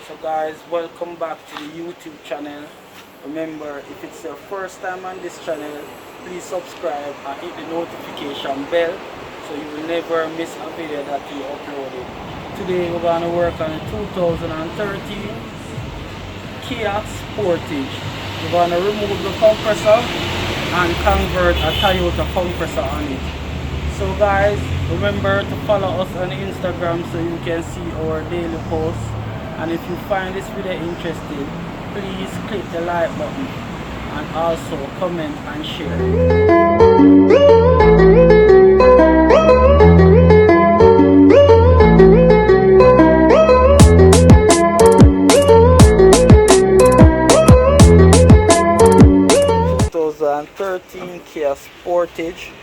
So guys, welcome back to the YouTube channel. Remember, if it's your first time on this channel, please subscribe and hit the notification bell so you will never miss a video that we uploaded. Today we're going to work on a 2013 Kia Sportage. We're going to remove the compressor and convert a Toyota compressor on it. So guys, remember to follow us on Instagram so you can see our daily posts. And if you find this video interesting, please click the like button and also comment and share. 2013 Kia Sportage.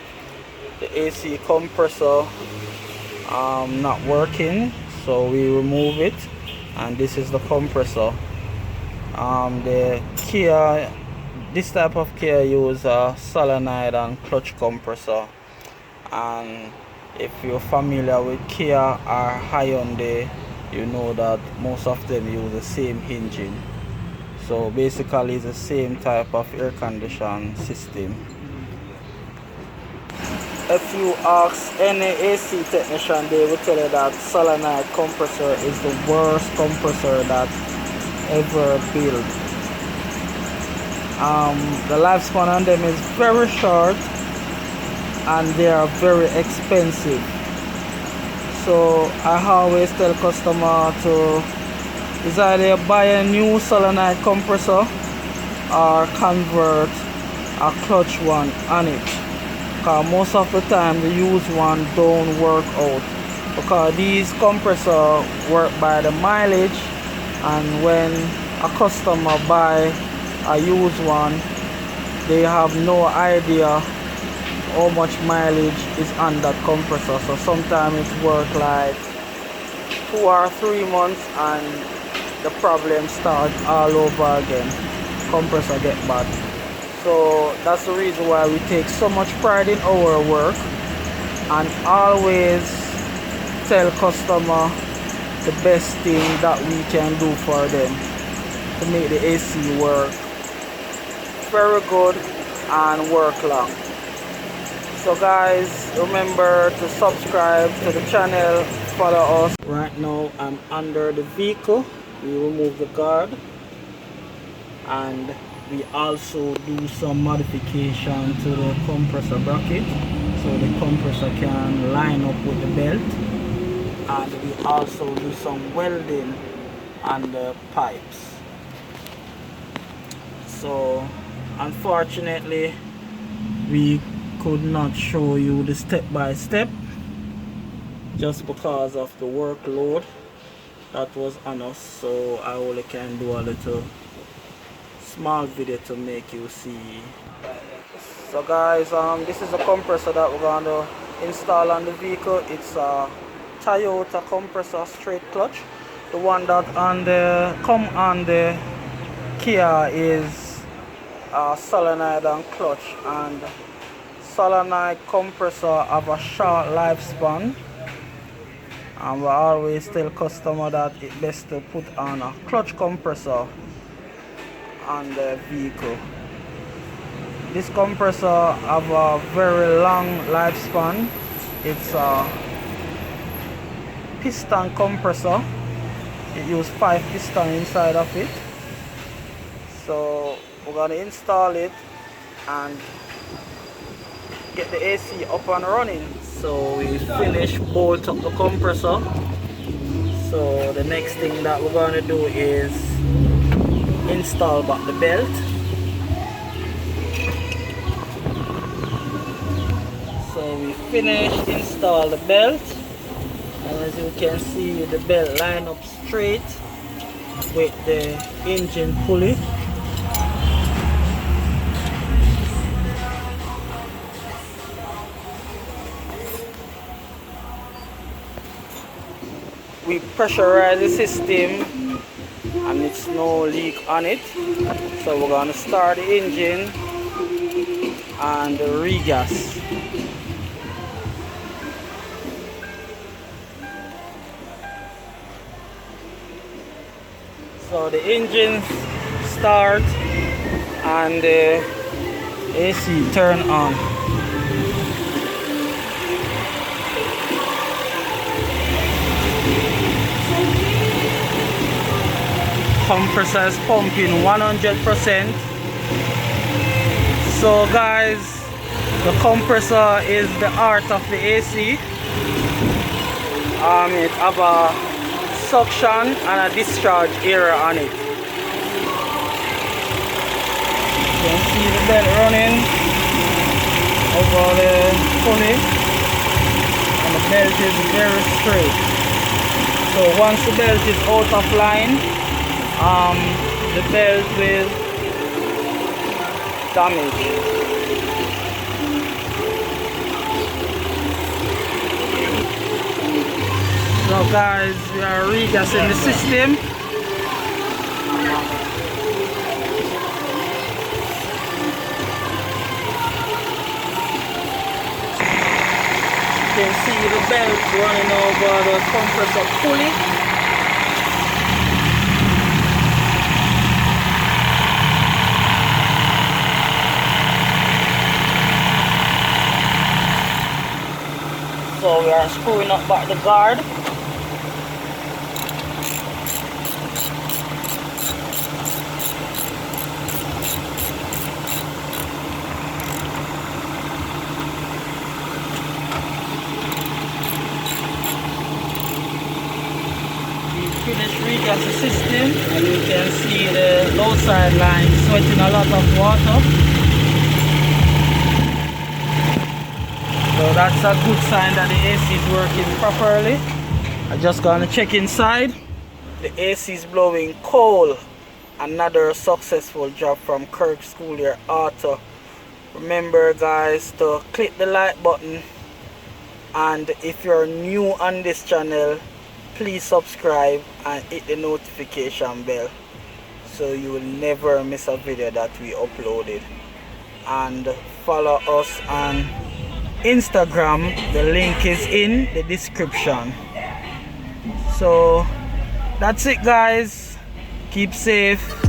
The AC compressor not working, so we remove it, and this is the compressor. The Kia, this type of Kia use a solenoid and clutch compressor, and if you're familiar with Kia or Hyundai, you know that most of them use the same engine. So basically it's the same type of air conditioning system. If you ask any AC technician, they will tell you that solenoid compressor is the worst compressor that ever built. The lifespan on them is very short and they are very expensive. So I always tell customer to either buy a new solenoid compressor or convert a clutch one on it. Most of the time the used one don't work out, because these compressors work by the mileage, and when a customer buy a used one, they have no idea how much mileage is on that compressor. So sometimes it work like 2 or 3 months and the problem starts all over again. Compressor get bad. So that's the reason why we take so much pride in our work and always tell customer the best thing that we can do for them to make the AC work very good and work long. So guys, remember to subscribe to the channel, follow us. Right now I'm under the vehicle. We remove the guard, and we also do some modification to the compressor bracket so the compressor can line up with the belt, and we also do some welding on the pipes. So unfortunately we could not show you the step by step just because of the workload that was on us, so I only can do a little small video to make you see. So guys, this is the compressor that we're going to install on the vehicle. It's a Toyota compressor straight clutch. The one that come on the Kia is solenoid and clutch, and solenoid compressor have a short lifespan, and we always tell customer that it's best to put on a clutch compressor on the vehicle. This compressor have a very long lifespan. It's a piston compressor. It uses 5 pistons inside of it. So we're going to install it and get the AC up and running. So we finished bolt up the compressor. So the next thing that we're going to do is install back the belt. So we finished install the belt, and as you can see the belt line up straight with the engine pulley. We pressurize the system and it's no leak on it, so we're going to start the engine and the regas. So the engine start and the AC turn on. Compressor is pumping 100%. So guys, the compressor is the heart of the AC. It have a suction and a discharge area on it. You can see the belt running over the pulley, and the belt is very straight. So once the belt is out of line, the belt will damage. So guys, we are regassing the system. You can see the belt running over the compressor pulley. So we are screwing up back the guard. Finished regas the system, and you can see the outside line sweating a lot of water. So that's a good sign that the AC is working properly. I'm just gonna check inside. The AC is blowing cold. Another successful job from Kirk School Year Auto. Remember guys to click the like button, and if you're new on this channel, please subscribe and hit the notification bell so you will never miss a video that we uploaded. And follow us on Instagram, the link is in the description. So that's it guys, keep safe.